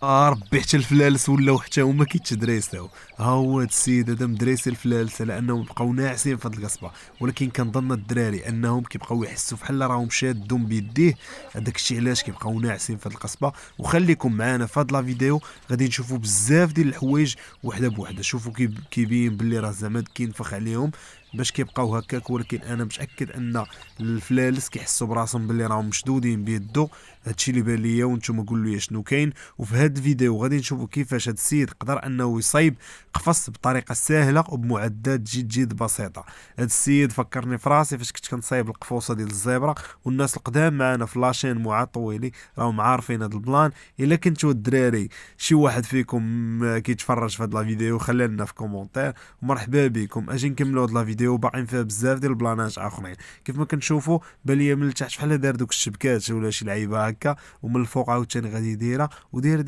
ربي حتى الفلالس ولاو حتى هما كيتدريساو. ها هو هاد السيد هذا مدريسي الفلالس على انهم بقاو ناعسين في هاد القصبه، ولكن كنظن الدراري انهم كيبقاو يحسوا بحال راهم شادهم بيديه. هذاك الشيء علاش كيبقاو ناعسين في هاد القصبه. وخليكم معانا في هاد لا فيديو، غادي نشوفوا بزاف ديال الحوايج وحده بوحده. شوفوا كيبين باللي راه زعما كينفخ عليهم باش كيبقاو هكاك، ولكن انا متاكد ان الفلالس كيحسوا براسهم باللي راهم مشدودين بيدو. هادشي اللي بان ليا، وانتم قولوا لي شنو كاين. وفي هاد الفيديو غادي نشوفوا كيفاش هاد السيد قدر انه يصايب قفص بطريقه سهله وبمعدات جد بسيطه. هاد السيد فكرني في راسي فاش كنت كنصايب القفوصه ديال الزبره، والناس القدام معنا في لاشين مع طويلي راهم عارفين هاد البلان. الا كنتو الدراري شي واحد فيكم كيتفرج في هاد لا فيديو خلي لنا في كومونتير. مرحبا بكم، اجي نكملوا هاد لا فيديو باقيين فيها بزاف ديال البلانات اخرين. كيف ما كنشوفوا بالي من التحت بحال دار دوك الشبكات ولا شي لعيبه هكا، ومن الفوق عاوتاني غادي يديرها وداير